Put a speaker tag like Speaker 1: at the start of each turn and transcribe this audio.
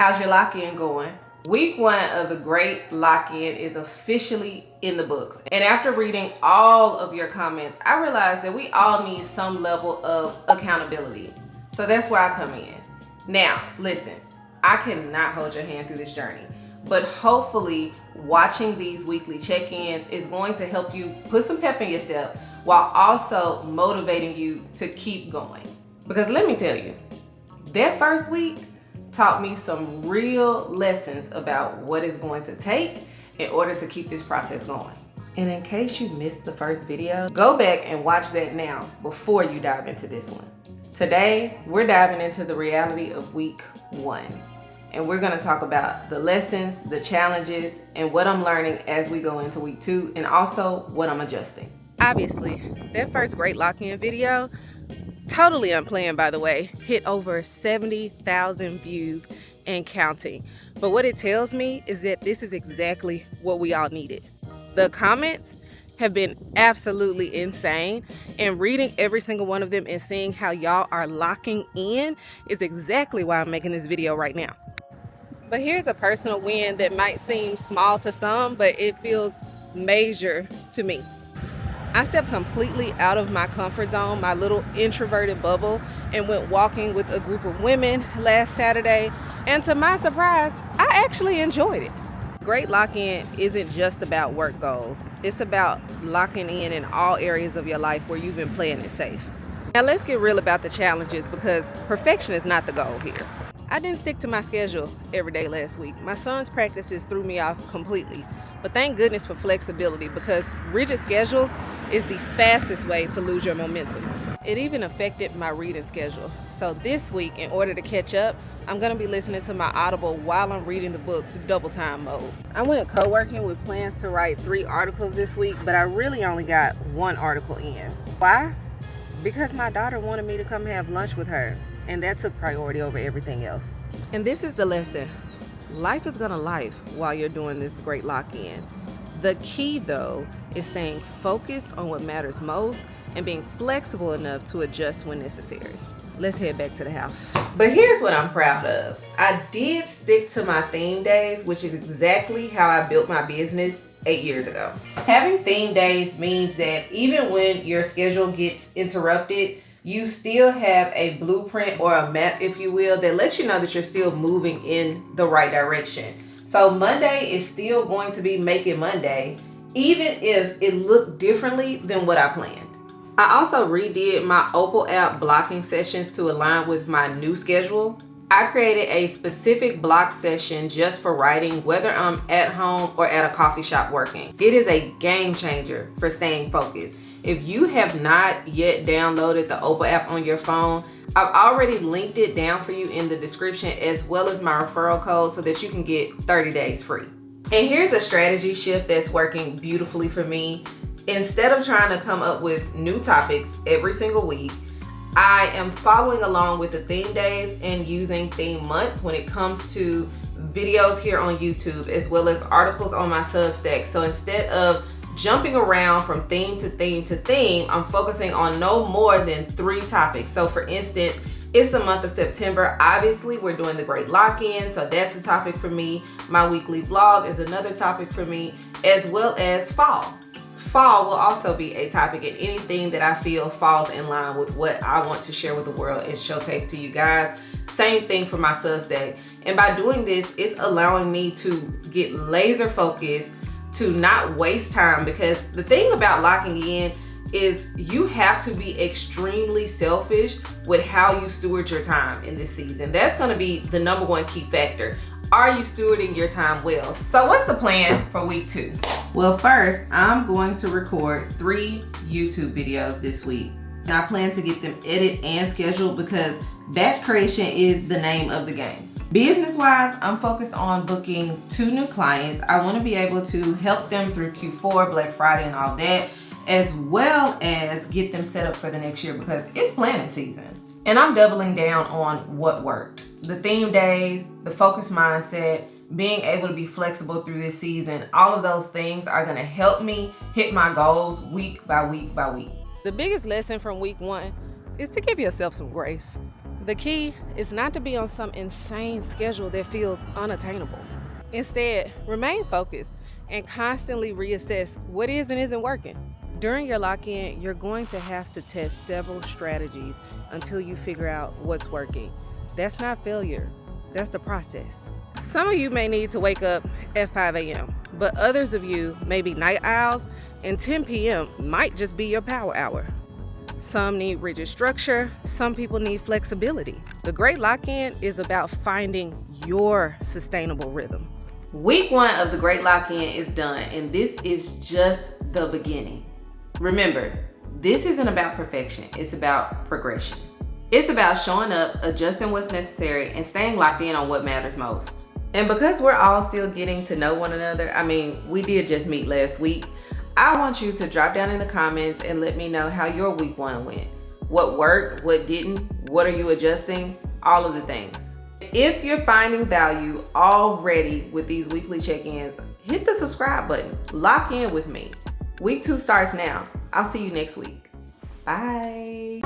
Speaker 1: How's your lock-in going? Week 1 of the Great Lock-In is officially in the books. And after reading all of your comments, I realized that we all need some level of accountability. So that's where I come in. Now, listen, I cannot hold your hand through this journey, but hopefully watching these weekly check-ins is going to help you put some pep in your step while also motivating you to keep going. Because let me tell you, that first week taught me some real lessons about what it's going to take in order to keep this process going. And in case you missed the first video, go back and watch that now before you dive into this one. Today, we're diving into the reality of week 1. And we're gonna talk about the lessons, the challenges, and what I'm learning as we go into week 2, and also what I'm adjusting. Obviously, that first Great Lock-In video, totally unplanned by the way, hit over 70,000 views and counting. But what it tells me is that this is exactly what we all needed. The comments have been absolutely insane, and reading every single one of them and seeing how y'all are locking in is exactly why I'm making this video right now. But here's a personal win that might seem small to some, but it feels major to me. I stepped completely out of my comfort zone, my little introverted bubble, and went walking with a group of women last Saturday. And to my surprise, I actually enjoyed it. Great Lock-In isn't just about work goals. It's about locking in all areas of your life where you've been playing it safe. Now let's get real about the challenges, because perfection is not the goal here. I didn't stick to my schedule every day last week. My son's practices threw me off completely. But thank goodness for flexibility, because rigid schedules is the fastest way to lose your momentum. It even affected my reading schedule. So this week, in order to catch up, I'm gonna be listening to my Audible while I'm reading the books, double time mode. I went co-working with plans to write 3 articles this week, but I really only got 1 article in. Why? Because my daughter wanted me to come have lunch with her, and that took priority over everything else. And this is the lesson. Life is gonna life while you're doing this Great Lock-In. The key though is staying focused on what matters most and being flexible enough to adjust when necessary. Let's head back to the house. But here's what I'm proud of. I did stick to my theme days, which is exactly how I built my business 8 years ago. Having theme days means that even when your schedule gets interrupted, you still have a blueprint or a map, if you will, that lets you know that you're still moving in the right direction. So Monday is still going to be Make It Monday, even if it looked differently than what I planned. I also redid my Opal app blocking sessions to align with my new schedule. I created a specific block session just for writing, whether I'm at home or at a coffee shop working. It is a game changer for staying focused. If you have not yet downloaded the Opal app on your phone, I've already linked it down for you in the description, as well as my referral code, so that you can get 30 days free. And here's a strategy shift that's working beautifully for me. Instead of trying to come up with new topics every single week, I am following along with the theme days and using theme months when it comes to videos here on YouTube, as well as articles on my Substack. So instead of jumping around from theme to theme to theme, I'm focusing on no more than 3 topics. So for instance, it's the month of September. Obviously, we're doing the Great Lock-In, so that's a topic for me. My weekly vlog is another topic for me, as well as fall. Fall will also be a topic, and anything that I feel falls in line with what I want to share with the world and showcase to you guys. Same thing for my Substack. And by doing this, it's allowing me to get laser focused, to not waste time, because the thing about locking in is you have to be extremely selfish with how you steward your time in this season. That's going to be the number 1 key factor. Are you stewarding your time well? So what's the plan for week 2? Well, first, I'm going to record 3 YouTube videos this week. And I plan to get them edited and scheduled, because batch creation is the name of the game. Business-wise, I'm focused on booking 2 new clients. I want to be able to help them through Q4, Black Friday, and all that, as well as get them set up for the next year, because it's planning season. And I'm doubling down on what worked. The theme days, the focus mindset, being able to be flexible through this season, all of those things are going to help me hit my goals week by week by week. The biggest lesson from week 1 is to give yourself some grace. The key is not to be on some insane schedule that feels unattainable. Instead, remain focused and constantly reassess what is and isn't working. During your lock-in, you're going to have to test several strategies until you figure out what's working. That's not failure, that's the process. Some of you may need to wake up at 5 a.m., but others of you may be night owls, and 10 p.m. might just be your power hour. Some need rigid structure, some people need flexibility. The Great Lock-In is about finding your sustainable rhythm. Week 1 of the Great Lock-In is done, and this is just the beginning. Remember, this isn't about perfection, it's about progression. It's about showing up, adjusting what's necessary, and staying locked in on what matters most. And because we're all still getting to know one another, we did just meet last week, I want you to drop down in the comments and let me know how your week 1 went. What worked, what didn't, what are you adjusting, all of the things. If you're finding value already with these weekly check-ins, hit the subscribe button. Lock in with me. Week 2 starts now. I'll see you next week. Bye.